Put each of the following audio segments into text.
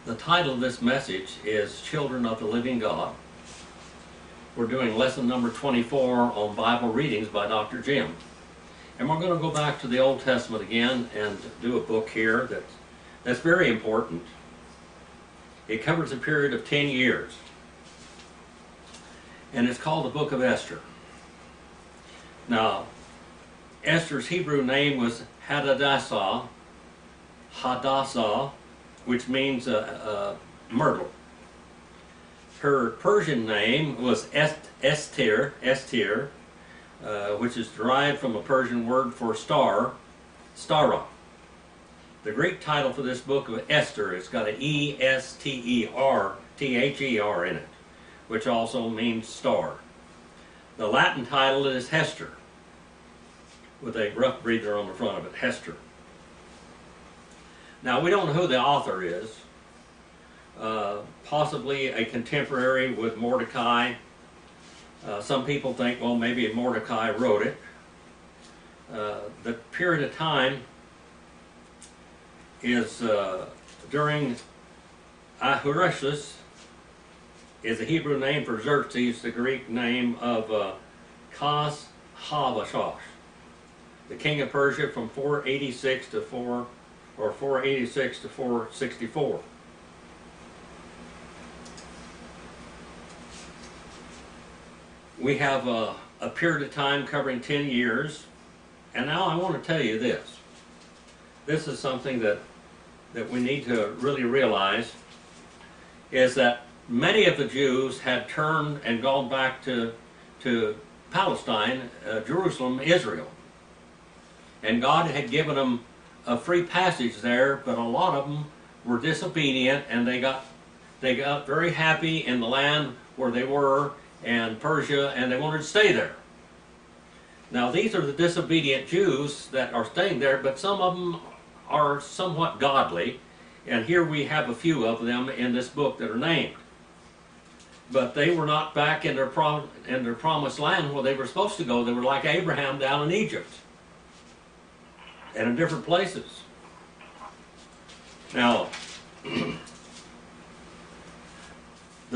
The title of this message is Children of the Living God. We're doing lesson number 24 on Bible readings by Dr. Jim. And we're going to go back to the Old Testament again and do a book here that's very important. It covers a period of 10 years. And it's called the Book of Esther. Now, Esther's Hebrew name was Hadassah, which means myrtle. Her Persian name was Esther, which is derived from a Persian word for star, stara. The Greek title for this book of Esther, it's got an E-S-T-E-R, T-H-E-R in it, which also means star. The Latin title is Hester, with a rough breather on the front of it, Hester. Now, we don't know who the author is. Possibly a contemporary with Mordecai. Some people think, well, maybe Mordecai wrote it. The period of time is during Ahasuerus, is the Hebrew name for Xerxes, the Greek name of Khas-Habashash, the king of Persia from 486 to 464. We have a period of time covering 10 years, and now I want to tell you this. This is something that we need to really realize, is that many of the Jews had turned and gone back to Palestine, Jerusalem, Israel. And God had given them a free passage there, but a lot of them were disobedient, and they got very happy in the land where they were, and Persia, and they wanted to stay there. Now, these are the disobedient Jews that are staying there, but some of them are somewhat godly, and here we have a few of them in this book that are named. But they were not back in their promised land where they were supposed to go. They were like Abraham down in Egypt and in different places. Now, the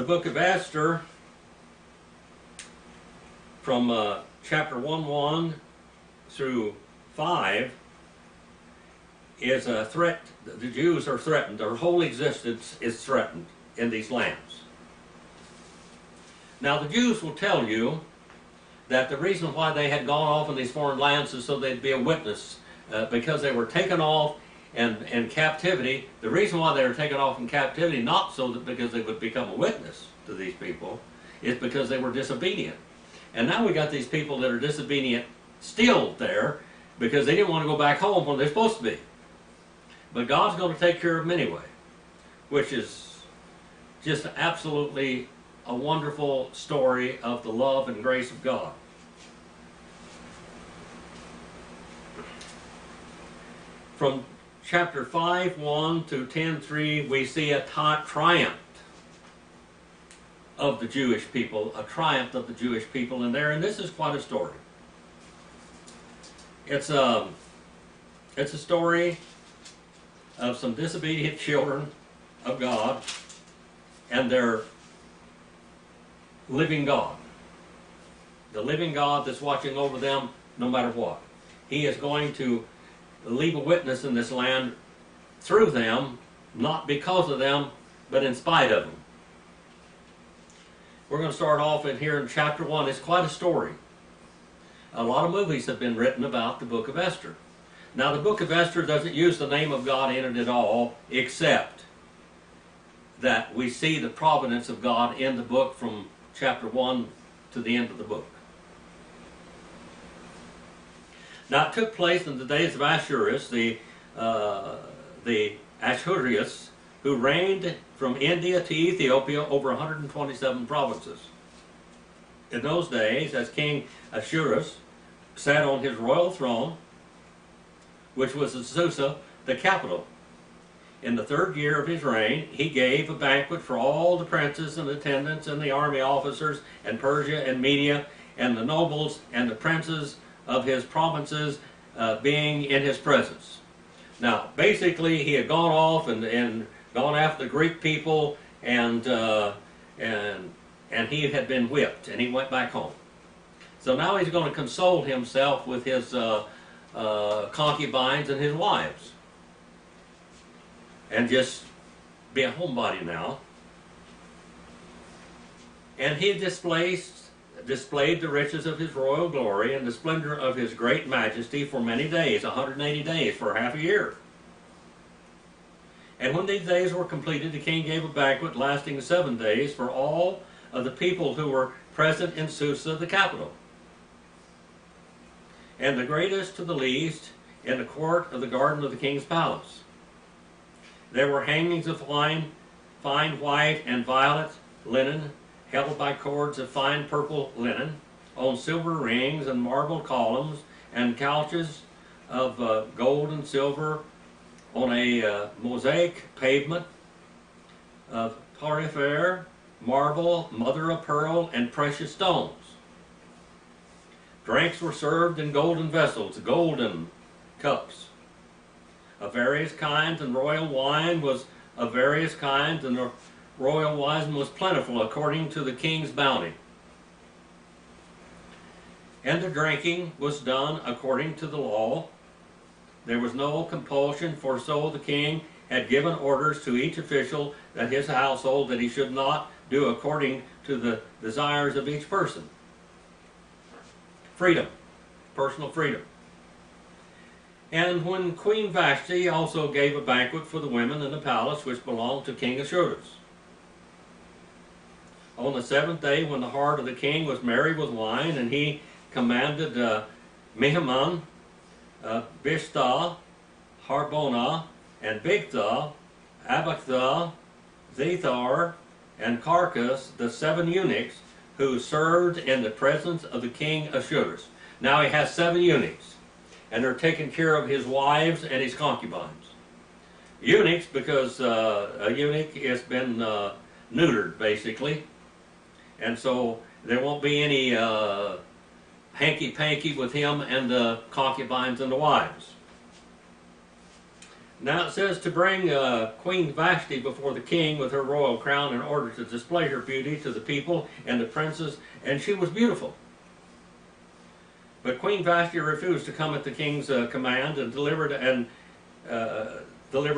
Book of Esther, from chapter 1 through 5, is a threat. The Jews are threatened. Their whole existence is threatened in these lands. Now, the Jews will tell you that the reason why they had gone off in these foreign lands is so they'd be a witness, because they were taken off in captivity. The reason why they were taken off in captivity, not so that because they would become a witness to these people, is because they were disobedient. And now we got these people that are disobedient still there because they didn't want to go back home when they're supposed to be. But God's going to take care of them anyway, which is just absolutely a wonderful story of the love and grace of God. From chapter 5:1 to 10:3, we see a triumph of the Jewish people, a triumph of the Jewish people in there, and this is quite a story. It's a story of some disobedient children of God and their living God. The living God that's watching over them no matter what. He is going to leave a witness in this land through them, not because of them, but in spite of them. We're going to start off in here in chapter 1. It's quite a story. A lot of movies have been written about the Book of Esther. Now, the Book of Esther doesn't use the name of God in it at all, except that we see the providence of God in the book from chapter 1 to the end of the book. Now, it took place in the days of Ahasuerus, the Ahasuerus, who reigned from India to Ethiopia over 127 provinces. In those days, as King Ahasuerus sat on his royal throne, which was at Susa, the capital. In the 3rd year of his reign, he gave a banquet for all the princes and attendants and the army officers and Persia and Media and the nobles and the princes of his provinces being in his presence. Now, basically, he had gone off and gone after the Greek people, and he had been whipped, and he went back home. So now he's going to console himself with his concubines and his wives, and just be a homebody now. And he displayed the riches of his royal glory and the splendor of his great majesty for many days, 180 days, for half a year. And when these days were completed, the king gave a banquet lasting 7 days for all of the people who were present in Susa, the capital. And the greatest to the least in the court of the garden of the king's palace. There were hangings of fine white and violet linen, held by cords of fine purple linen, on silver rings and marble columns, and couches of gold and silver on a mosaic pavement of porphyry, marble, mother of pearl, and precious stones. Drinks were served in golden vessels, golden cups of various kinds, and royal wine was of various kinds, and the royal wine was plentiful according to the king's bounty. And the drinking was done according to the law. There was no compulsion, for so the king had given orders to each official that his household that he should not do according to the desires of each person. Freedom, personal freedom. And when Queen Vashti also gave a banquet for the women in the palace which belonged to King Ahasuerus. On the 7th day, when the heart of the king was merry with wine, and he commanded Mehuman, Bishta, Harbona, and Bigtha, Abagtha, Zethar, and Carcas, the 7 eunuchs, who served in the presence of the king Ahasuerus. Now he has 7 eunuchs, and they're taking care of his wives and his concubines. Eunuchs, because a eunuch has been neutered, basically, and so there won't be any hanky-panky with him and the concubines and the wives. Now it says to bring Queen Vashti before the king with her royal crown in order to display her beauty to the people and the princes, and she was beautiful. But Queen Vashti refused to come at the king's command, and delivered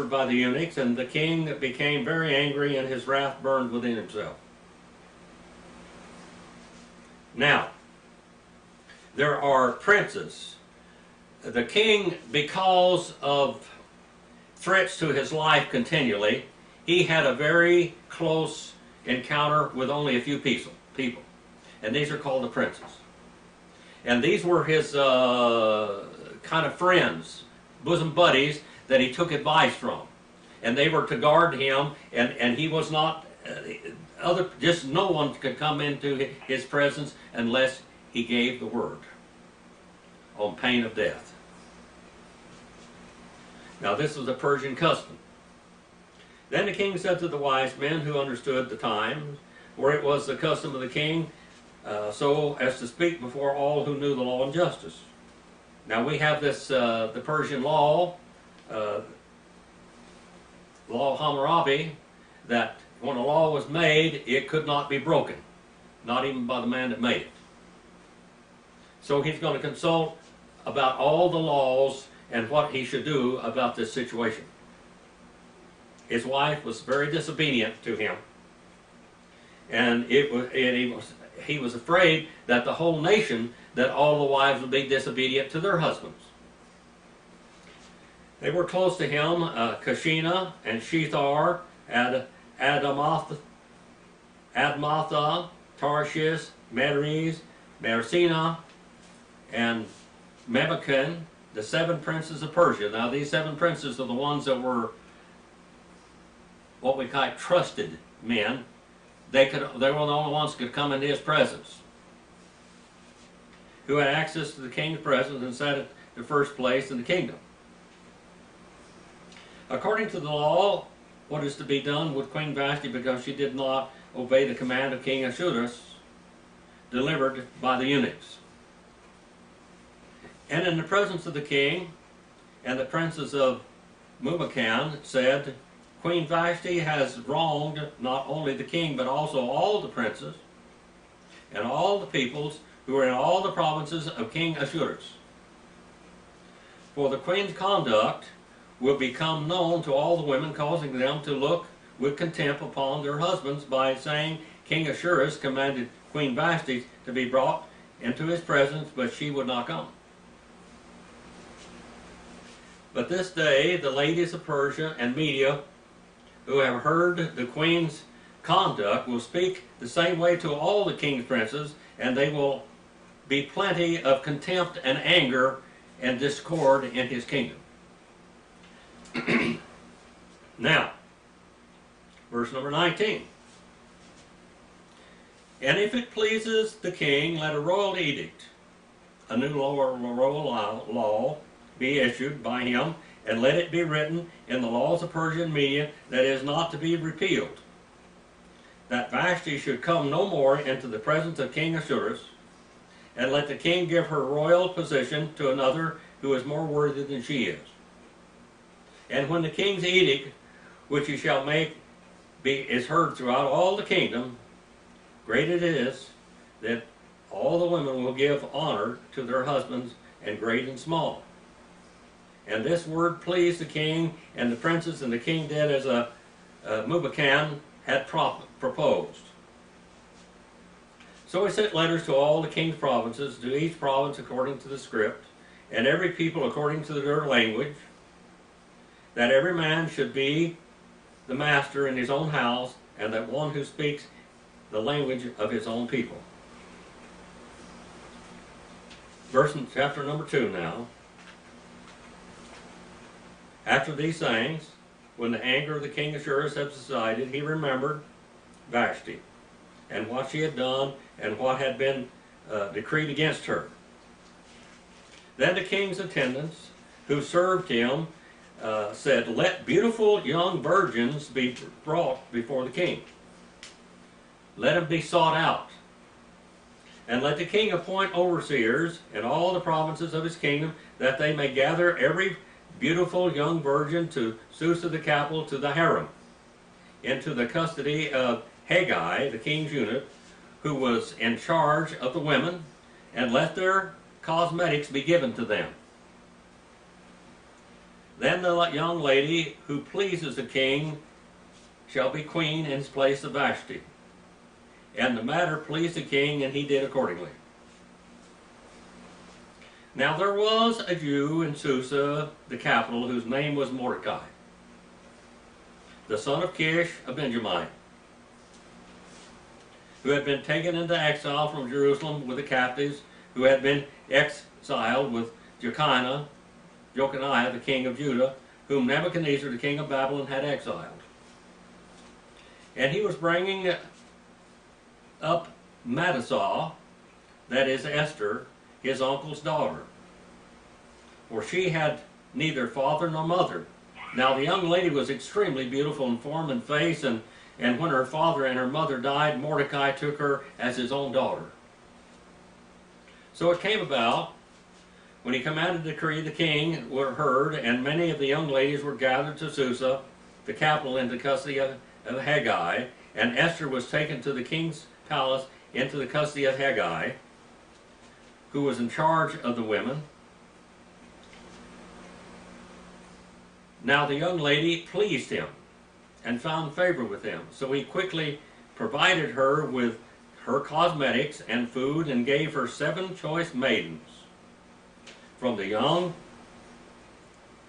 by the eunuchs, and the king became very angry, and his wrath burned within himself. Now, there are princes. The king, because of threats to his life continually, he had a very close encounter with only a few people. And these are called the princes. And these were his kind of friends, bosom buddies, that he took advice from. And they were to guard him, and he was not, just no one could come into his presence unless he gave the word on pain of death. Now this was a Persian custom. Then the king said to the wise men who understood the times, where it was the custom of the king, so as to speak before all who knew the law and justice. Now we have this, the Persian law, law of Hammurabi, that when a law was made, it could not be broken, not even by the man that made it. So he's going to consult about all the laws and what he should do about this situation. His wife was very disobedient to him, and he was afraid that the whole nation, that all the wives would be disobedient to their husbands. They were close to him, Kashina and Shethar, Admatha, Tarshish, Meres, Mersina, and Memucan, the 7 princes of Persia. Now these 7 princes are the ones that were what we call trusted men. They were the only ones who could come into his presence, who had access to the king's presence and sat at the first place in the kingdom. According to the law, what is to be done with Queen Vashti because she did not obey the command of King Ahasuerus, delivered by the eunuchs. And in the presence of the king and the princes of Memucan said, Queen Vashti has wronged not only the king, but also all the princes and all the peoples who are in all the provinces of King Ahasuerus. For the queen's conduct will become known to all the women, causing them to look with contempt upon their husbands by saying, King Ahasuerus commanded Queen Vashti to be brought into his presence, but she would not come. But this day the ladies of Persia and Media, who have heard the queen's conduct, will speak the same way to all the king's princes, and they will be plenty of contempt and anger and discord in his kingdom. Now, verse number 19. And if it pleases the king, let a royal edict, a new law or royal law, be issued by him, and let it be written in the laws of Persia and Media that is not to be repealed, that Vashti should come no more into the presence of King Ahasuerus, and let the king give her royal position to another who is more worthy than she is. And when the king's edict, which he shall make, is heard throughout all the kingdom, great it is that all the women will give honor to their husbands, and great and small. And this word pleased the king and the princes, and the king did as Mubakan had proposed. So he sent letters to all the king's provinces, to each province according to the script, and every people according to their language, that every man should be the master in his own house, and that one who speaks the language of his own people. Chapter number 2 now. After these things, when the anger of the king Ahasuerus had subsided, he remembered Vashti, and what she had done, and what had been decreed against her. Then the king's attendants, who served him, said, let beautiful young virgins be brought before the king. Let them be sought out. And let the king appoint overseers in all the provinces of his kingdom, that they may gather every beautiful young virgin to Susa the capital, to the harem, into the custody of Haggai, the king's eunuch, who was in charge of the women, and let their cosmetics be given to them. Then the young lady who pleases the king shall be queen in his place of Vashti. And the matter pleased the king, and he did accordingly. Now there was a Jew in Susa, the capital, whose name was Mordecai, the son of Kish, a Benjamite, who had been taken into exile from Jerusalem with the captives, who had been exiled with Jeconiah, the king of Judah, whom Nebuchadnezzar, the king of Babylon, had exiled. And he was bringing up Manasseh, that is Esther, his uncle's daughter, for she had neither father nor mother. Now the young lady was extremely beautiful in form and face, and when her father and her mother died, Mordecai took her as his own daughter. So it came about, when he commanded the decree, the king were heard, and many of the young ladies were gathered to Susa, the capital, into custody of Haggai, and Esther was taken to the king's palace into the custody of Haggai, who was in charge of the women. Now the young lady pleased him and found favor with him, so he quickly provided her with her cosmetics and food, and gave her 7 choice maidens from the young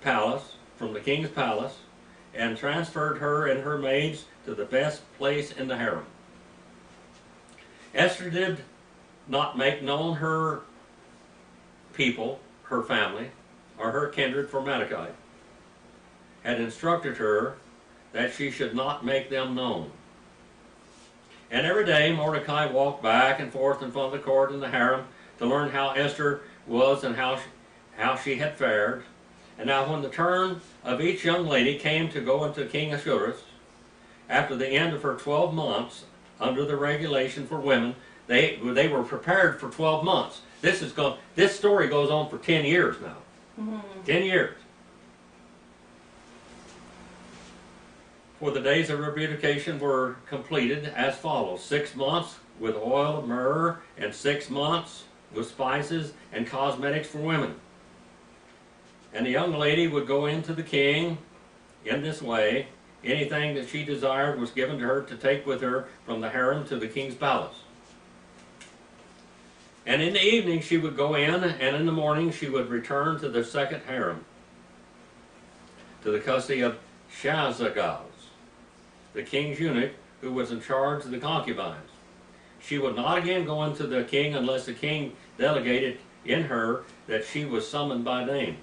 palace, from the king's palace, and transferred her and her maids to the best place in the harem. Esther did not make known her people, her family, or her kindred, for Mordecai had instructed her that she should not make them known. And every day Mordecai walked back and forth in front of the court in the harem to learn how Esther was and how she had fared. And now when the turn of each young lady came to go into King Ahasuerus, after the end of her 12 months, under the regulation for women, they were prepared for 12 months. This story goes on for 10 years now. 10 years. For the days of her beautification were completed as follows: 6 months with oil of myrrh, and 6 months with spices and cosmetics for women. And the young lady would go into the king in this way. Anything that she desired was given to her to take with her from the harem to the king's palace. And in the evening she would go in, and in the morning she would return to the second harem, to the custody of Shazagaz, the king's eunuch, who was in charge of the concubines. She would not again go into the king unless the king delegated in her that she was summoned by name.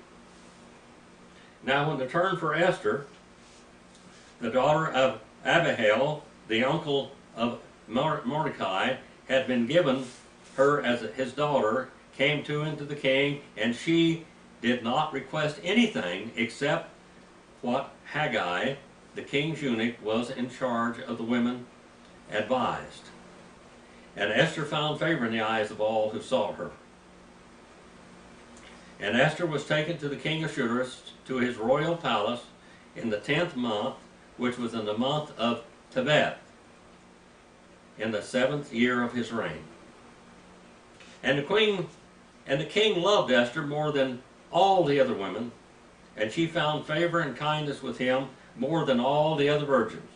Now when the turn for Esther, the daughter of Abihail, the uncle of Mordecai, had been given her as his daughter, came into the king, and she did not request anything except what Haggai, the king's eunuch, was in charge of the women, advised. And Esther found favor in the eyes of all who saw her. And Esther was taken to the king of Ahasuerus to his royal palace in the 10th month, which was in the month of Tebeth, in the 7th year of his reign. And the king loved Esther more than all the other women, and she found favor and kindness with him more than all the other virgins.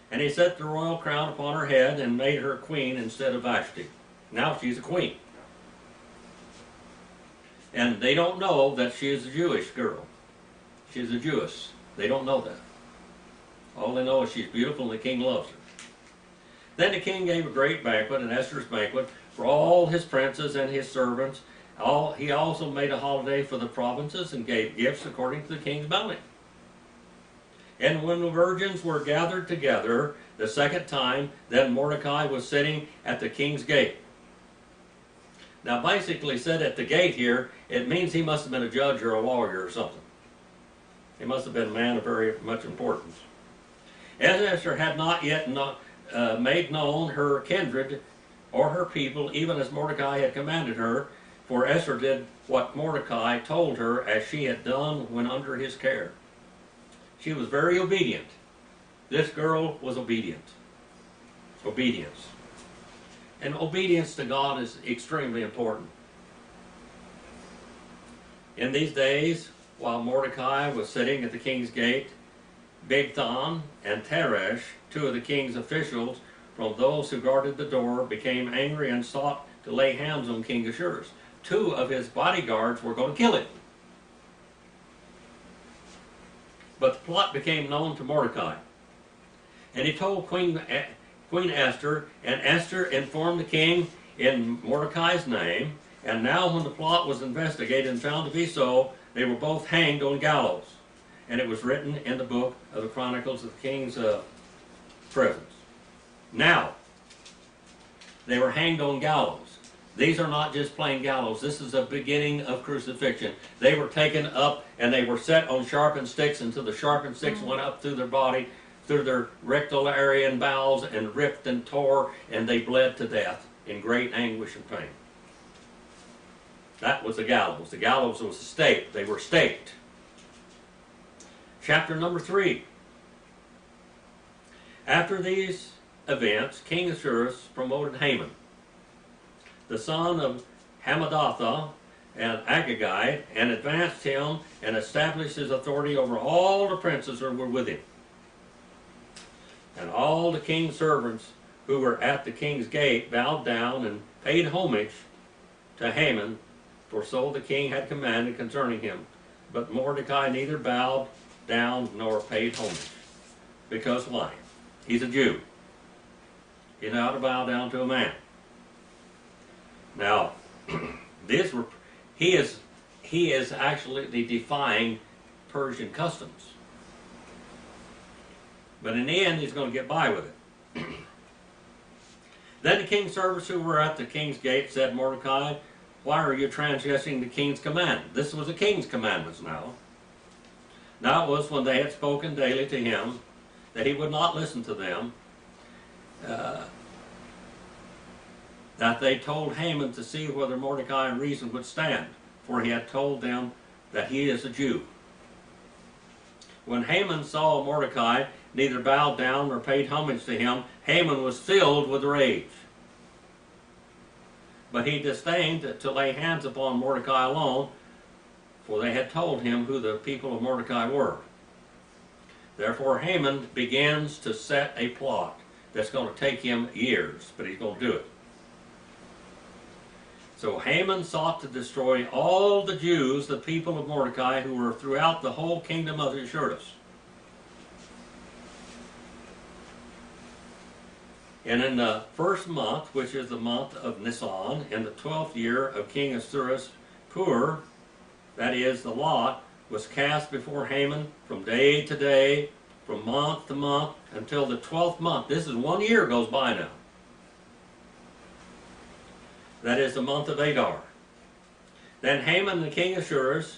And he set the royal crown upon her head and made her queen instead of Vashti. Now she's a queen. And they don't know that she is a Jewish girl. She's a Jewess. They don't know that. All they know is she's beautiful and the king loves her. Then the king gave a great banquet, an Esther's banquet, for all his princes and his servants. He also made a holiday for the provinces and gave gifts according to the king's bounty. And when the virgins were gathered together the second time, then Mordecai was sitting at the king's gate. Now basically said at the gate here, it means he must have been a judge or a lawyer or something. He must have been a man of very much importance. As Esther had not yet made known her kindred or her people, even as Mordecai had commanded her, for Esther did what Mordecai told her, as she had done when under his care. She was very obedient. This girl was obedient. Obedience. And obedience to God is extremely important. In these days, while Mordecai was sitting at the king's gate, Bigthan and Teresh, two of the king's officials from those who guarded the door, became angry and sought to lay hands on King Ahasuerus. Two of his bodyguards were going to kill him. But the plot became known to Mordecai. And he told Queen Esther, and Esther informed the king in Mordecai's name. And now when the plot was investigated and found to be so, they were both hanged on gallows. And it was written in the book of the Chronicles of the king's presence. Now, they were hanged on gallows. These are not just plain gallows. This is the beginning of crucifixion. They were taken up and they were set on sharpened sticks until the sharpened sticks went up through their body, through their rectal area and bowels, and ripped and tore, and they bled to death in great anguish and pain. That was the gallows. The gallows was a stake. They were staked. Chapter number 3. After these events, King Ahasuerus promoted Haman, the son of Hammedatha and Agagite, and advanced him and established his authority over all the princes who were with him. And all the king's servants who were at the king's gate bowed down and paid homage to Haman, for so the king had commanded concerning him. But Mordecai neither bowed down nor paid homage. Because why? He's a Jew. He's not to bow down to a man. Now, he is actually defying Persian customs. But in the end, he's going to get by with it. Then the king's servants who were at the king's gate said, Mordecai, why are you transgressing the king's command? This was the king's commandments now. Now it was when they had spoken daily to him that he would not listen to them, that they told Haman to see whether Mordecai in reason would stand, for he had told them that he is a Jew. When Haman saw Mordecai neither bowed down nor paid homage to him, Haman was filled with rage. But he disdained to lay hands upon Mordecai alone, for they had told him who the people of Mordecai were. Therefore Haman begins to set a plot that's going to take him years, but he's going to do it. So Haman sought to destroy all the Jews, the people of Mordecai, who were throughout the whole kingdom of Ahasuerus. And in the first month, which is the month of Nisan, in the 12th year of King Ahasuerus, Pur, that is, the lot, was cast before Haman from day to day, from month to month, until the 12th month. This is 1 year goes by now. That is the month of Adar. Then Haman the king of Ahasuerus,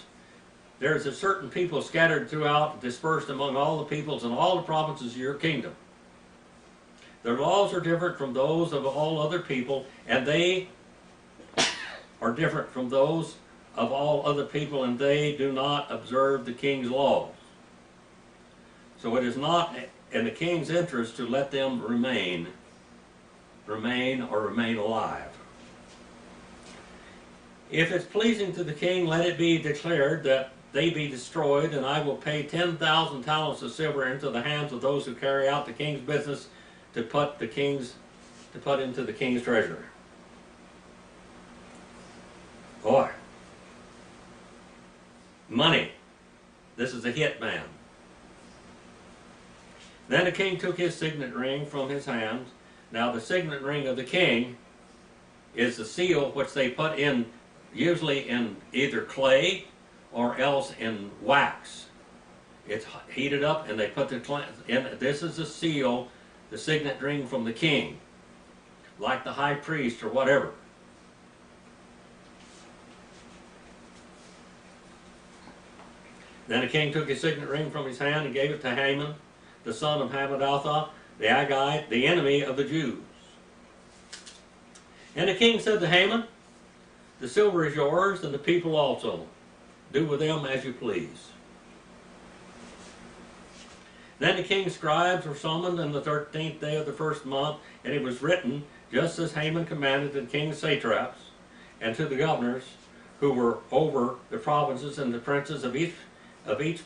there is a certain people scattered throughout, dispersed among all the peoples and all the provinces of your kingdom. Their laws are different from those of all other people, and they are different from those of all other people, and they do not observe the king's laws. So it is not in the king's interest to let them remain alive. If it's pleasing to the king, let it be declared that they be destroyed, and I will pay 10,000 talents of silver into the hands of those who carry out the king's business to put into the king's treasury. Boy. Money. This is a hit man. Then the king took his signet ring from his hand. Now the signet ring of the king is the seal which they put in, usually in either clay or else in wax. It's heated up and they put the in. This is the seal, the signet ring from the king, like the high priest or whatever. Then the king took his signet ring from his hand and gave it to Haman, the son of Hammedatha, the Agagite, the enemy of the Jews. And the king said to Haman, the silver is yours, and the people also. Do with them as you please. Then the king's scribes were summoned on the 13th day of the first month, and it was written, just as Haman commanded, to the king's satraps, and to the governors who were over the provinces and the princes of each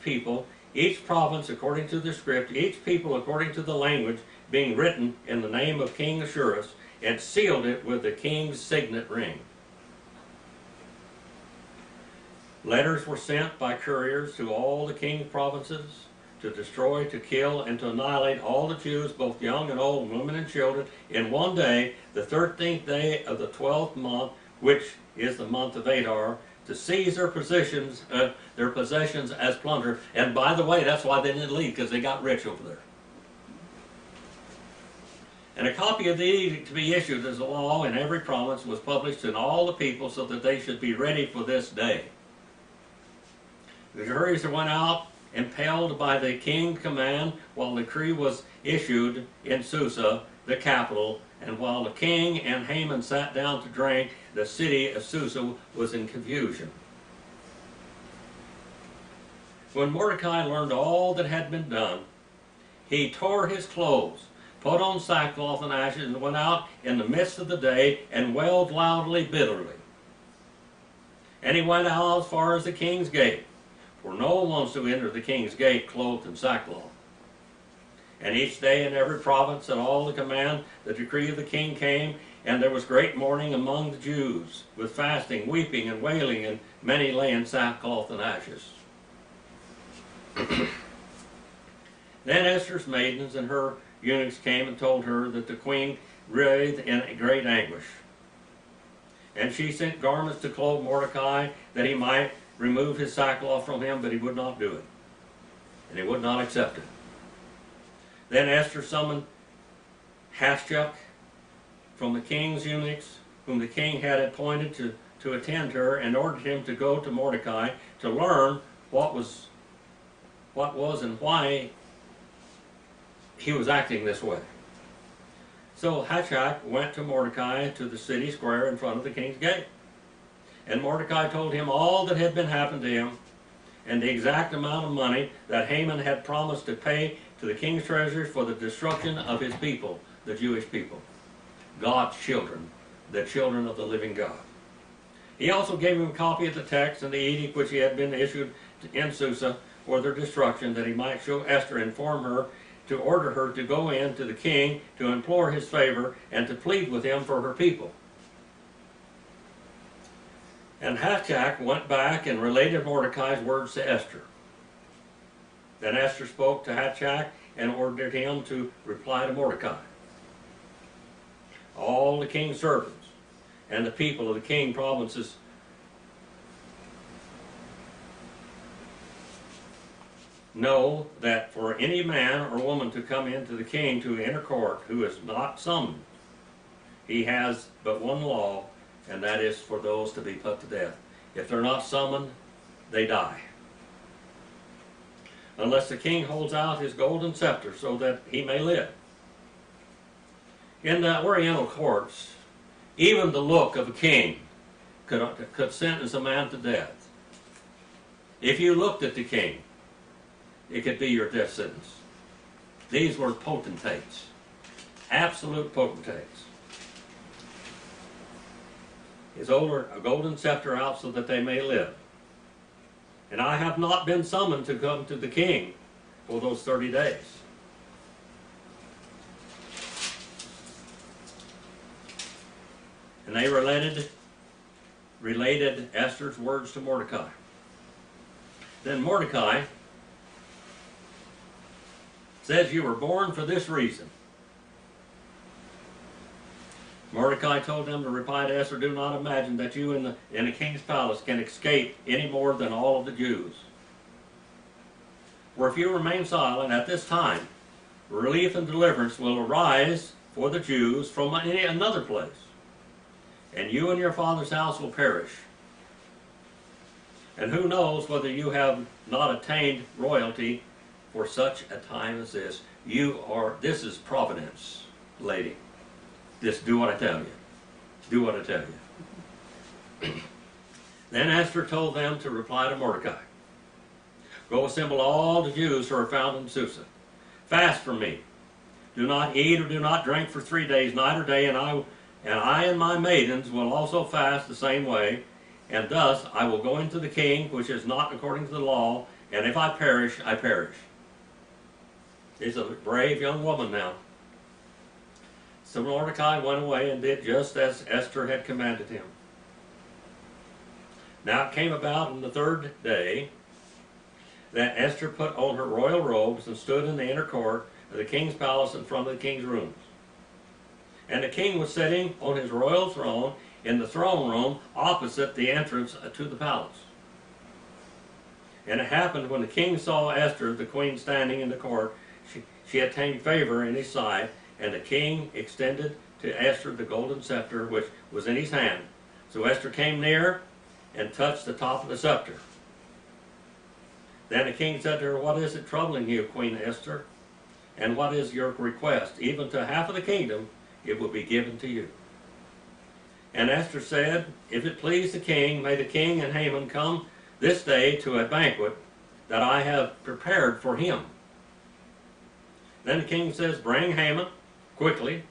people, each province according to the script, each people according to the language, being written in the name of King Ahasuerus, and sealed it with the king's signet ring. Letters were sent by couriers to all the king's provinces to destroy, to kill, and to annihilate all the Jews, both young and old, women and children, in one day, the 13th day of the 12th month, which is the month of Adar, to seize their possessions as plunder. And by the way, that's why they didn't leave, because they got rich over there. And a copy of the edict to be issued as a law in every province was published in all the people, so that they should be ready for this day. The couriers went out, impelled by the king's command, while the decree was issued in Susa, the capital, and while the king and Haman sat down to drink, the city of Susa was in confusion. When Mordecai learned all that had been done, he tore his clothes, put on sackcloth and ashes, and went out in the midst of the day and wailed loudly, bitterly. And he went out as far as the king's gate, for no one wants to enter the king's gate clothed in sackcloth. And each day in every province and all the command, the decree of the king came, and there was great mourning among the Jews, with fasting, weeping, and wailing, and many lay in sackcloth and ashes. Then Esther's maidens and her eunuchs came and told her that the queen writhed in great anguish. And she sent garments to clothe Mordecai, that he might remove his sackcloth from him, but he would not do it. And he would not accept it. Then Esther summoned Hashach from the king's eunuchs, whom the king had appointed to attend her, and ordered him to go to Mordecai to learn what was and why he was acting this way. So Hashach went to Mordecai to the city square in front of the king's gate. And Mordecai told him all that had been happened to him, and the exact amount of money that Haman had promised to pay to the king's treasury for the destruction of his people, the Jewish people, God's children, the children of the living God. He also gave him a copy of the text and the edict which he had been issued in Susa for their destruction, that he might show Esther, inform her, to order her to go in to the king, to implore his favor, and to plead with him for her people. And Hathach went back and related Mordecai's words to Esther. Then Esther spoke to Hathach and ordered him to reply to Mordecai. All the king's servants and the people of the king provinces know that for any man or woman to come into the king to enter court who is not summoned, he has but one law, and that is for those to be put to death. If they're not summoned, they die. Unless the king holds out his golden scepter so that he may live. In the Oriental courts, even the look of a king could sentence a man to death. If you looked at the king, it could be your death sentence. These were potentates, absolute potentates. His holder a golden scepter out so that they may live. And I have not been summoned to come to the king for those 30 days. And they related Esther's words to Mordecai. Then Mordecai says, you were born for this reason. Mordecai told them to reply to Esther, do not imagine that you in the king's palace can escape any more than all of the Jews. For if you remain silent at this time, relief and deliverance will arise for the Jews from another place, and you and your father's house will perish. And who knows whether you have not attained royalty for such a time as this. This is providence, lady. Just do what I tell you. Do what I tell you. Then Esther told them to reply to Mordecai. Go assemble all the Jews who are found in Susa. Fast for me. Do not eat or do not drink for 3 days, night or day, and I and my maidens will also fast the same way. And thus I will go into the king, which is not according to the law, and if I perish, I perish. She's a brave young woman now. So Mordecai went away and did just as Esther had commanded him. Now it came about on the 3rd day that Esther put on her royal robes and stood in the inner court of the king's palace in front of the king's rooms. And the king was sitting on his royal throne in the throne room opposite the entrance to the palace. And it happened when the king saw Esther, the queen, standing in the court, she attained favor in his sight, and the king extended to Esther the golden scepter which was in his hand. So Esther came near and touched the top of the scepter. Then the king said to her, what is it troubling you, Queen Esther? And what is your request? Even to half of the kingdom it will be given to you. And Esther said, if it please the king, may the king and Haman come this day to a banquet that I have prepared for him. Then the king says, bring Haman quickly,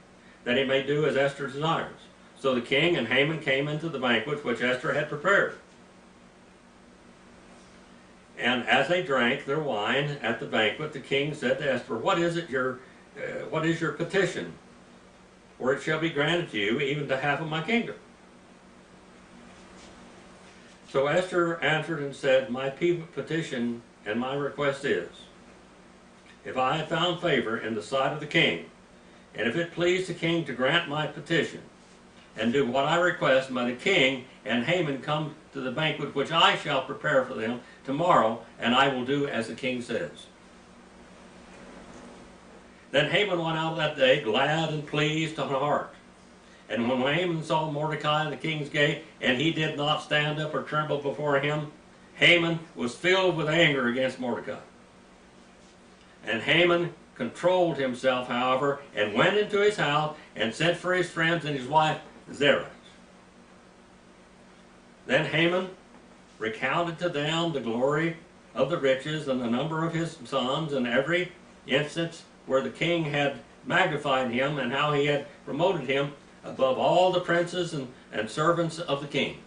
that he may do as Esther desires. So the king and Haman came into the banquet which Esther had prepared. And as they drank their wine at the banquet, the king said to Esther, what is your petition? For it shall be granted to you, even to half of my kingdom. So Esther answered and said, my petition and my request is, if I have found favor in the sight of the king, and if it please the king to grant my petition, and do what I request, may the king and Haman come to the banquet which I shall prepare for them tomorrow, and I will do as the king says. Then Haman went out that day, glad and pleased of heart. And when Haman saw Mordecai in the king's gate, and he did not stand up or tremble before him, Haman was filled with anger against Mordecai. And Haman controlled himself, however, and went into his house and sent for his friends and his wife Zeresh. Then Haman recounted to them the glory of the riches and the number of his sons, and every instance where the king had magnified him, and how he had promoted him above all the princes and servants of the king.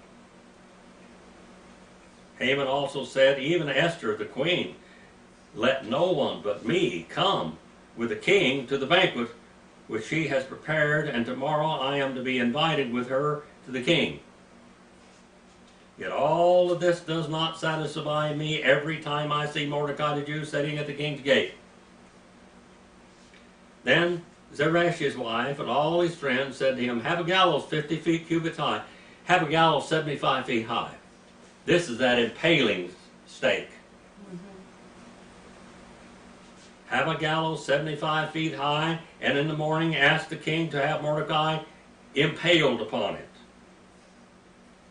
Haman also said, even Esther the queen, let no one but me come with the king to the banquet which she has prepared, and tomorrow I am to be invited with her to the king. Yet all of this does not satisfy me every time I see Mordecai the Jew sitting at the king's gate. Then Zeresh's wife and all his friends said to him, have a gallows 50 feet cubits high, have a gallows 75 feet high. This is that impaling stake. Have a gallows 75 feet high, and in the morning ask the king to have Mordecai impaled upon it.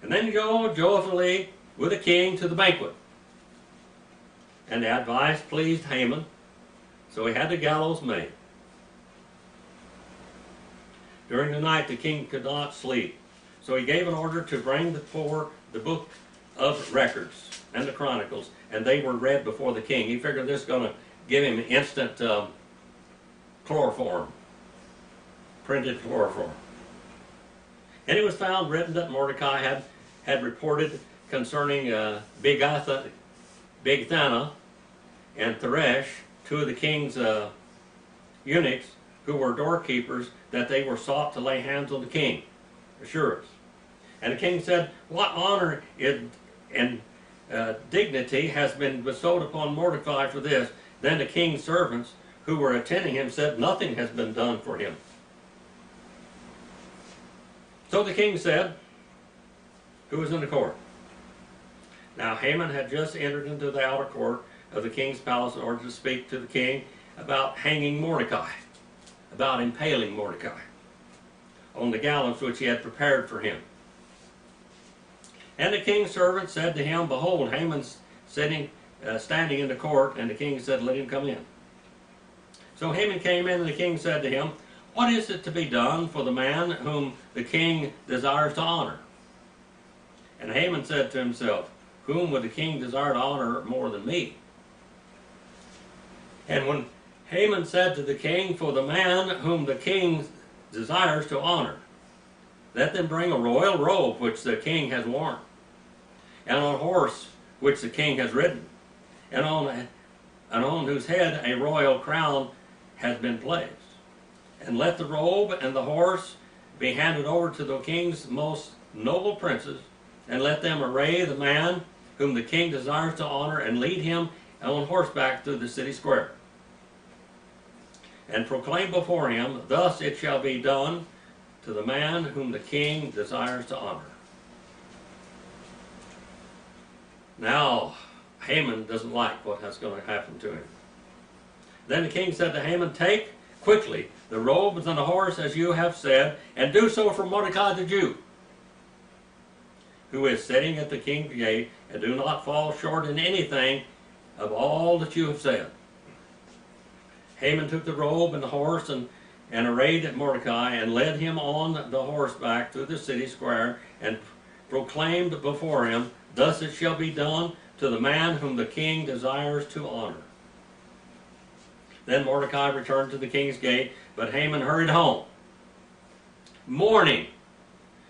And then go joyfully with the king to the banquet. And the advice pleased Haman, so he had the gallows made. During the night the king could not sleep, so he gave an order to bring before the book of records and the chronicles, and they were read before the king. He figured this was going to give him instant chloroform, printed chloroform. And it was found written that Mordecai had reported concerning Bigthana and Teresh, two of the king's eunuchs, who were doorkeepers, that they were sought to lay hands on the king, Assuerus. And the king said, what honor and dignity has been bestowed upon Mordecai for this? Then the king's servants who were attending him said, nothing has been done for him. So the king said, who was in the court? Now Haman had just entered into the outer court of the king's palace in order to speak to the king about hanging Mordecai, about impaling Mordecai on the gallows which he had prepared for him. And the king's servant said to him, behold, Haman's standing in the court, and the king said, let him come in. So Haman came in, and the king said to him, what is it to be done for the man whom the king desires to honor? And Haman said to himself, whom would the king desire to honor more than me? And when Haman said to the king, for the man whom the king desires to honor, let them bring a royal robe which the king has worn, and on a horse which the king has ridden, and on whose head a royal crown has been placed. And let the robe and the horse be handed over to the king's most noble princes, and let them array the man whom the king desires to honor, and lead him on horseback through the city square. And proclaim before him, thus it shall be done to the man whom the king desires to honor. Now, Haman doesn't like what is going to happen to him. Then the king said to Haman, take quickly the robes and the horse as you have said, and do so for Mordecai the Jew, who is sitting at the king's gate, and do not fall short in anything of all that you have said. Haman took the robe and the horse and arrayed Mordecai, and led him on the horseback through the city square, and proclaimed before him, thus it shall be done to the man whom the king desires to honor. Then Mordecai returned to the king's gate, but Haman hurried home, mourning,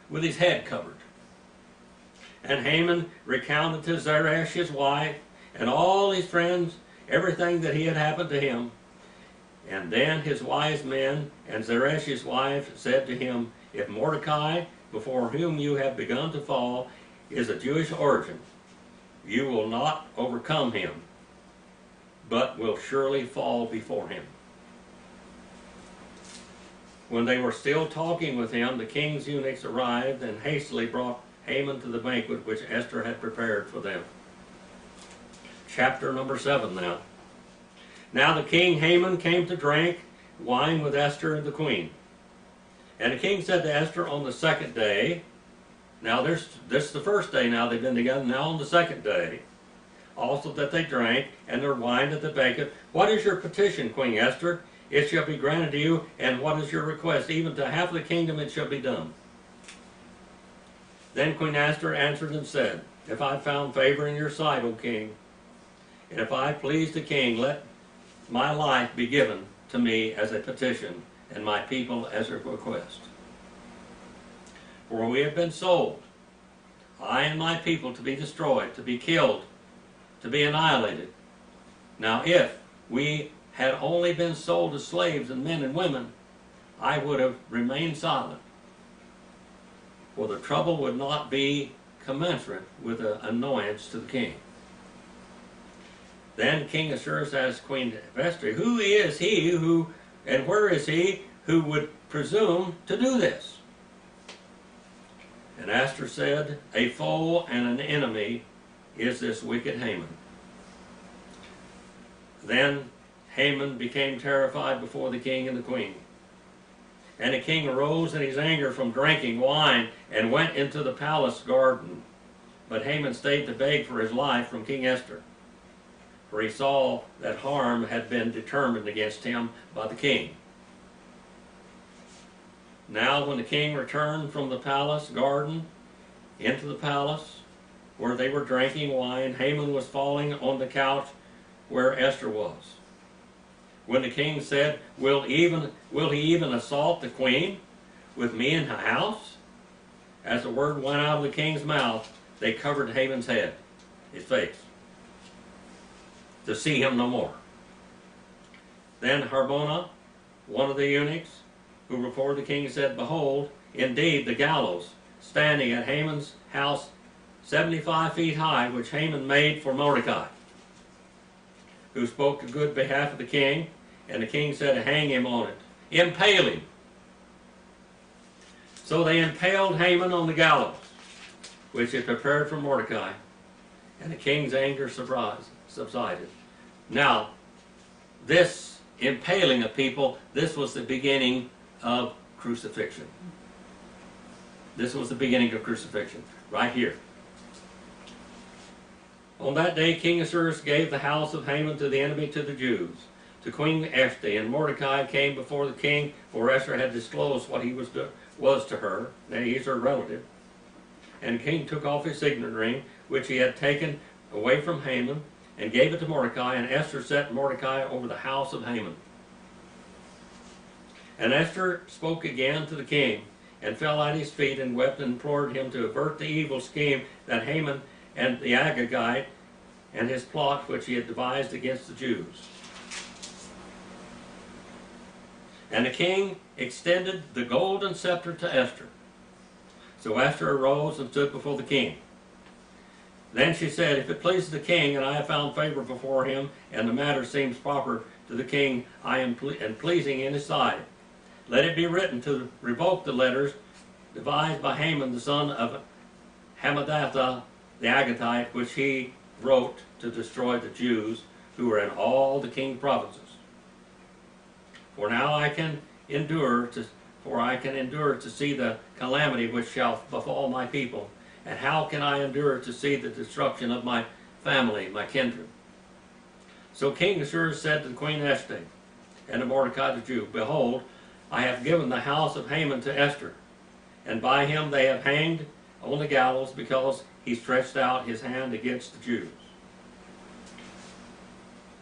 with his head covered. And Haman recounted to Zeresh his wife, and all his friends, everything that he had happened to him. And then his wise men and Zeresh's wife said to him, if Mordecai, before whom you have begun to fall, is a Jewish origin, you will not overcome him, but will surely fall before him. When they were still talking with him, the king's eunuchs arrived and hastily brought Haman to the banquet which Esther had prepared for them. Chapter number 7 now. Now the king Haman came to drink wine with Esther the queen. And the king said to Esther on the second day, now this is the first day now they've been together, now on the second day, also that they drank, and their wine at the banquet, what is your petition, Queen Esther? It shall be granted to you, and what is your request? Even to half the kingdom it shall be done. Then Queen Esther answered and said, if I found favor in your sight, O king, And if I please the king, let my life be given to me as a petition, and my people as a request. For we have been sold, I and my people, to be destroyed, to be killed, to be annihilated. Now if we had only been sold as slaves and men and women, I would have remained silent, for the trouble would not be commensurate with the annoyance to the king. Then King Ahasuerus asked Queen Esther, who is he who, and where is he who would presume to do this? And Esther said, a foe and an enemy is this wicked Haman. Then Haman became terrified before the king and the queen. And the king arose in his anger from drinking wine and went into the palace garden. But Haman stayed to beg for his life from King Esther, for he saw that harm had been determined against him by the king. Now when the king returned from the palace garden into the palace, where they were drinking wine, Haman was falling on the couch where Esther was. When the king said, will he even assault the queen with me in her house? As the word went out of the king's mouth, they covered Haman's head, his face, to see him no more. Then Harbona, one of the eunuchs, who before the king said, behold, indeed the gallows standing at Haman's house 75 feet high, which Haman made for Mordecai, who spoke to good behalf of the king. And the king said, hang him on it, impale him. So they impaled Haman on the gallows, which he prepared for Mordecai, and the king's anger subsided. Now, this impaling of people, this was the beginning of crucifixion. This was the beginning of crucifixion, right here. On that day, King Ahasuerus gave the house of Haman to the enemy, to the Jews, to Queen Esther, and Mordecai came before the king, for Esther had disclosed what he was to her. Now, he's her relative. And the king took off his signet ring, which he had taken away from Haman, and gave it to Mordecai, and Esther set Mordecai over the house of Haman. And Esther spoke again to the king, and fell at his feet, and wept, and implored him to avert the evil scheme that Haman and the Agagite, and his plot which he had devised against the Jews. And the king extended the golden scepter to Esther. So Esther arose and stood before the king. Then she said, if it pleases the king, and I have found favor before him, and the matter seems proper to the king, I am pleasing in his sight, let it be written to revoke the letters devised by Haman the son of Hammedatha the Agagite, which he wrote to destroy the Jews who were in all the king's provinces. For now I can endure to see the calamity which shall befall my people, and how can I endure to see the destruction of my family, my kindred? So King Ahasuerus said to Queen Esther and to Mordecai the Jew, behold, I have given the house of Haman to Esther, and by him they have hanged on the gallows, because he stretched out his hand against the Jews.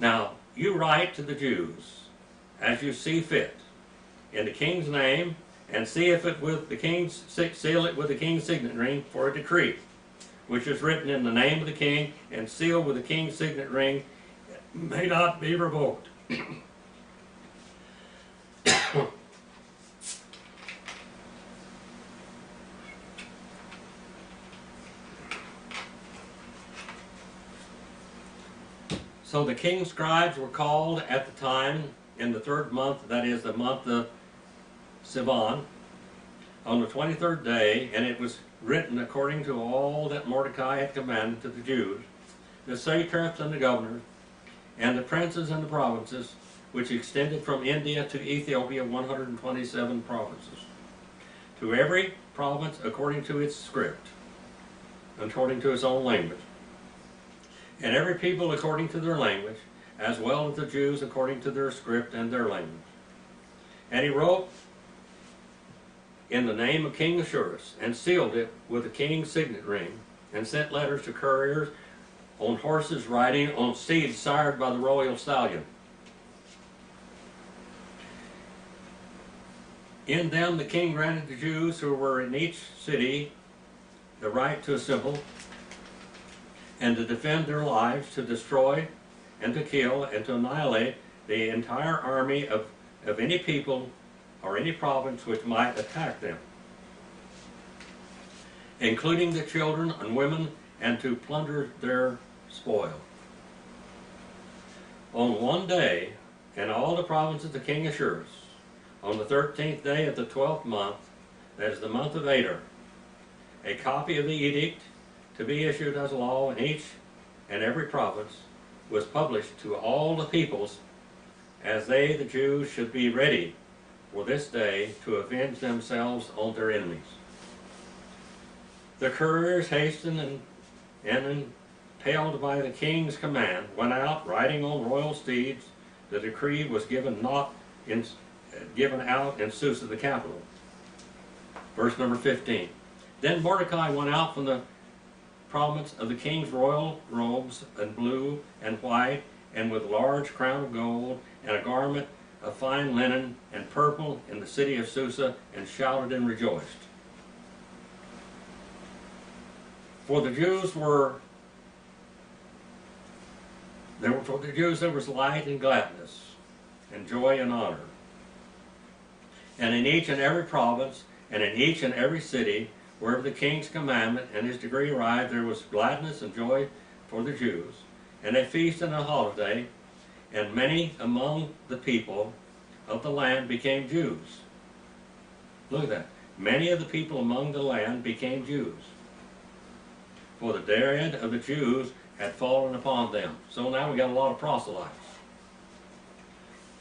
Now you write to the Jews as you see fit, in the king's name, and see if it with the king's seal it with the king's signet ring for a decree, which is written in the name of the king, and sealed with the king's signet ring, may not be revoked. So the king's scribes were called at the time in the 3rd month, that is the month of Sivan, on the 23rd day, and it was written according to all that Mordecai had commanded to the Jews, the satraps and the governors, and the princes and the provinces, which extended from India to Ethiopia, 127 provinces, to every province according to its script, according to its own language, and every people according to their language, as well as the Jews according to their script and their language. And he wrote in the name of King Ahasuerus, and sealed it with the king's signet ring, and sent letters to couriers on horses riding on steeds sired by the royal stallion. In them the king granted the Jews who were in each city the right to assemble and to defend their lives, to destroy and to kill and to annihilate the entire army of any people or any province which might attack them, including the children and women, and to plunder their spoil. On one day, in all the provinces of the king Ahasuerus, on the 13th day of the 12th month, that is the month of Adar, a copy of the edict to be issued as law in each and every province was published to all the peoples, as they, the Jews, should be ready for this day to avenge themselves on their enemies. The couriers, hastened and impelled by the king's command, went out riding on royal steeds. The decree was given out in Susa, the capital. Verse number 15. Then Mordecai went out from the province of the king's royal robes, in blue and white, and with a large crown of gold, and a garment of fine linen and purple, in the city of Susa, and shouted and rejoiced. For the Jews there was light and gladness, and joy and honor. And in each and every province, and in each and every city, wherever the king's commandment and his decree arrived, there was gladness and joy for the Jews, and a feast and a holiday, and many among the people of the land became Jews. Look at that. Many of the people among the land became Jews, for the dread of the Jews had fallen upon them. So now we got a lot of proselytes.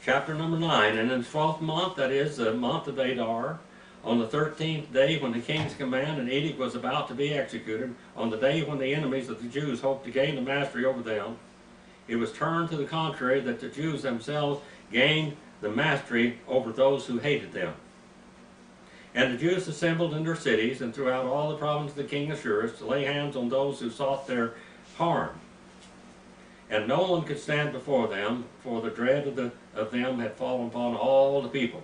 Chapter number 9. And in the 12th month, that is the month of Adar, on the 13th day, when the king's command and edict was about to be executed, on the day when the enemies of the Jews hoped to gain the mastery over them, it was turned to the contrary, that the Jews themselves gained the mastery over those who hated them. And the Jews assembled in their cities and throughout all the provinces of the king Ahasuerus to lay hands on those who sought their harm. And no one could stand before them, for the dread of them had fallen upon all the people.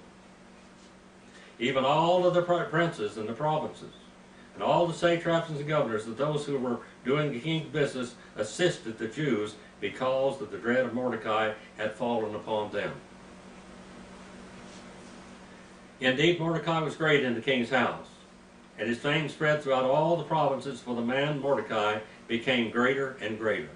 Even all of the princes and the provinces, and all the satraps and the governors of those who were doing the king's business assisted the Jews, because of the dread of Mordecai had fallen upon them. Indeed, Mordecai was great in the king's house, and his fame spread throughout all the provinces, for the man Mordecai became greater and greater.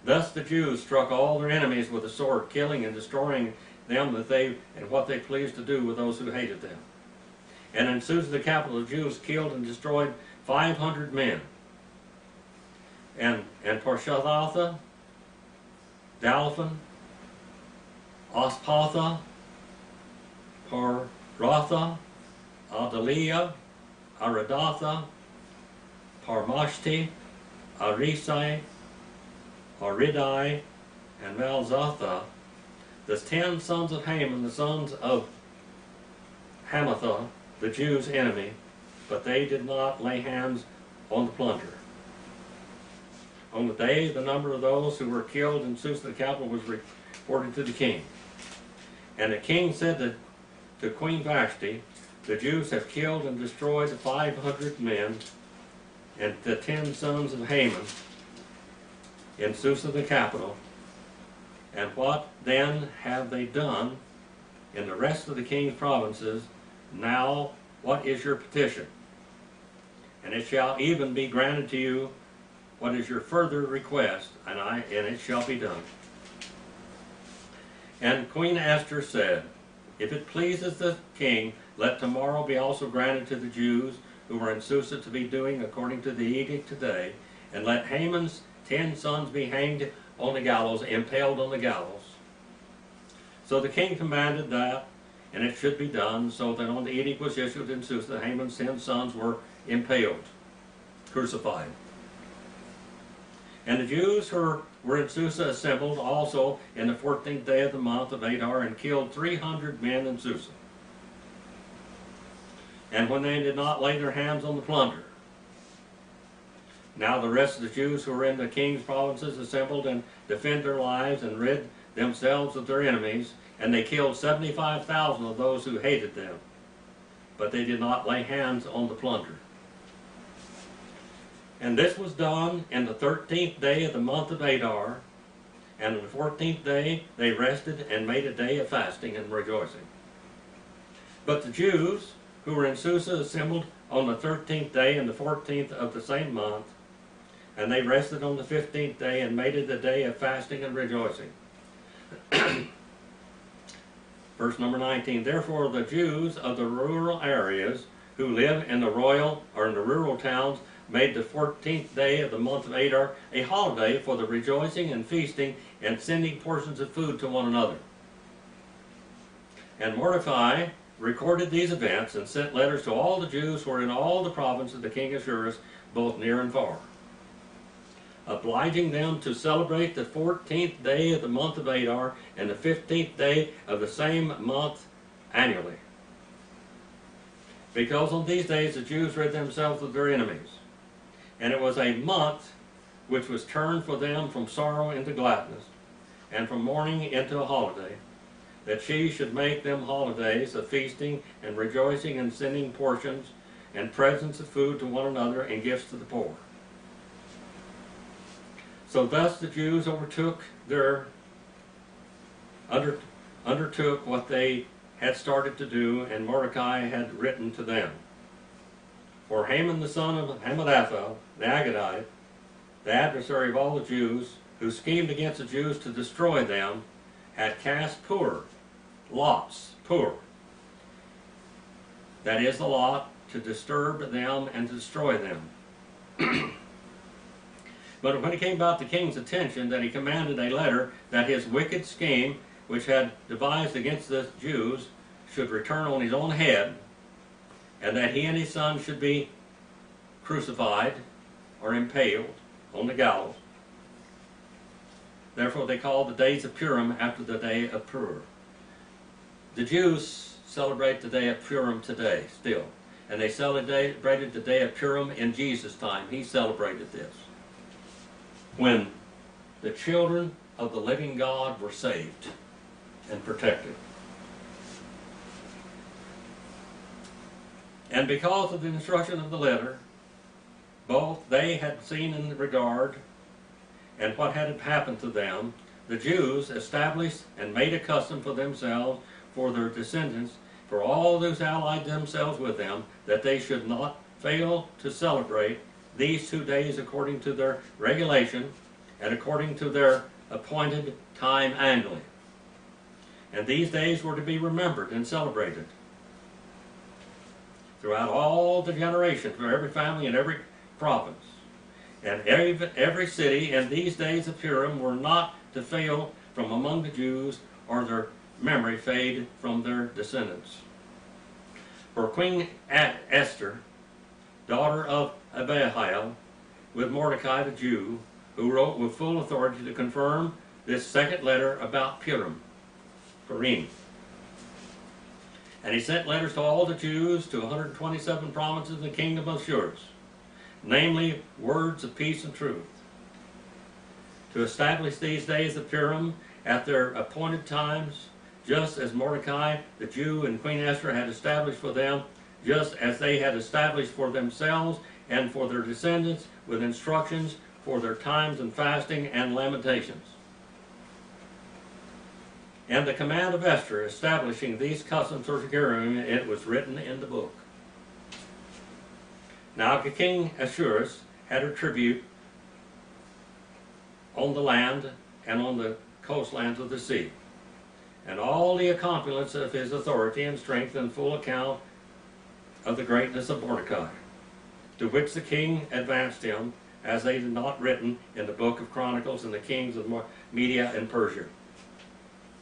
Thus the Jews struck all their enemies with the sword, killing and destroying them and what they pleased to do with those who hated them. And in Susa, the capital, the Jews killed and destroyed 500 men. And Parshatha, Dalphon, Ospatha, Parratha, Adalia, Aradatha, Parmashti, Arisai, Aridai, and Malzatha, the 10 sons of Haman, the sons of Hamatha, the Jews' enemy, but they did not lay hands on the plunder. On the day, the number of those who were killed in Susa, the capital, was reported to the king. And the king said to Queen Vashti, the Jews have killed and destroyed 500 men and the 10 sons of Haman in Susa, the capital. And what then have they done in the rest of the king's provinces? Now, what is your petition? And it shall even be granted to you. What is your further request? And it shall be done. And Queen Esther said, if it pleases the king, let tomorrow be also granted to the Jews who are in Susa to be doing according to the edict today, and let Haman's 10 sons be hanged on the gallows, impaled on the gallows. So the king commanded that, and it should be done, so that when the edict was issued in Susa, Haman's 10 sons were impaled, crucified. And the Jews who were in Susa assembled also in the 14th day of the month of Adar, and killed 300 men in Susa. And when they did not lay their hands on the plunder, Now the rest of the Jews who were in the king's provinces assembled and defended their lives and rid themselves of their enemies, and they killed 75,000 of those who hated them. But they did not lay hands on the plunder. And this was done in the 13th day of the month of Adar, and on the 14th day they rested and made a day of fasting and rejoicing. But the Jews who were in Susa assembled on the 13th day and the 14th of the same month, and they rested on the 15th day and made it a day of fasting and rejoicing. Verse number 19, therefore the Jews of the rural areas who live in the royal or in the rural towns made the 14th day of the month of Adar a holiday for the rejoicing and feasting and sending portions of food to one another. And Mordecai recorded these events and sent letters to all the Jews who were in all the provinces of the king Ahasuerus, both near and far, obliging them to celebrate the 14th day of the month of Adar and the 15th day of the same month annually. Because on these days the Jews rid themselves of their enemies. And it was a month which was turned for them from sorrow into gladness, and from mourning into a holiday, that she should make them holidays of feasting and rejoicing and sending portions and presents of food to one another and gifts to the poor. So thus the Jews undertook what they had started to do, and Mordecai had written to them. For Haman the son of Hammedatha, the Agagite, the adversary of all the Jews, who schemed against the Jews to destroy them, had cast lots, that is the lot, to disturb them and to destroy them. But when it came about the king's attention that he commanded a letter that his wicked scheme, which had devised against the Jews, should return on his own head, and that he and his son should be crucified or impaled on the gallows. Therefore they called the Days of Purim after the day of Purim. The Jews celebrate the day of Purim today still, and they celebrated the day of Purim in Jesus' time. He celebrated this, when the children of the living God were saved and protected. And because of the instruction of the letter, both they had seen in regard and what had happened to them, the Jews established and made a custom for themselves, for their descendants, for all those allied themselves with them, that they should not fail to celebrate these 2 days according to their regulation and according to their appointed time annually. And these days were to be remembered and celebrated throughout all the generations, for every family and every province, and every city. And these days of Purim were not to fail from among the Jews, or their memory fade from their descendants. For Queen Esther, daughter of Abihail, with Mordecai the Jew, who wrote with full authority to confirm this second letter about Purim. And he sent letters to all the Jews to 127 provinces in the kingdom of Ahasuerus, namely words of peace and truth, to establish these days of Purim at their appointed times, just as Mordecai the Jew and Queen Esther had established for them, just as they had established for themselves and for their descendants, with instructions for their times and fasting and lamentations. And the command of Esther establishing these customs for Purim, it was written in the book. Now King Ahasuerus had a tribute on the land and on the coastlands of the sea, and all the accomplishments of his authority and strength, and full account of the greatness of Mordecai, to which the king advanced him, as they had not written in the book of Chronicles and the kings of Media and Persia.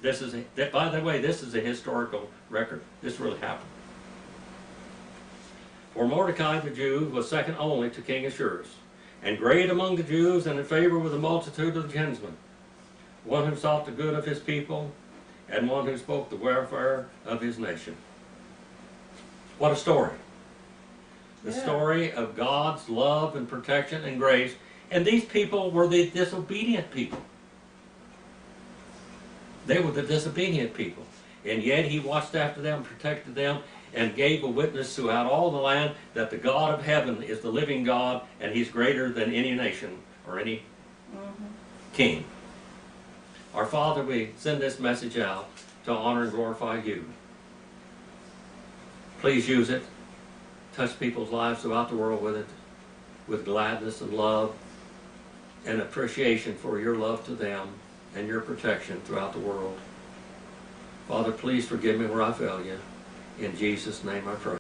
This is, by the way, this is a historical record. This really happened. For Mordecai the Jew was second only to King Ahasuerus, and great among the Jews, and in favor with the multitude of the kinsmen, one who sought the good of his people, and one who spoke the welfare of his nation. What a story. The Yeah. story of God's love and protection and grace. And these people were the disobedient people. They were the disobedient people. And yet he watched after them, protected them, and gave a witness throughout all the land that the God of heaven is the living God, and he's greater than any nation or any king. Our Father, we send this message out to honor and glorify you. Please use it. Touch people's lives throughout the world with it, with gladness and love and appreciation for your love to them and your protection throughout the world. Father, please forgive me where I fail you. In Jesus' name I pray.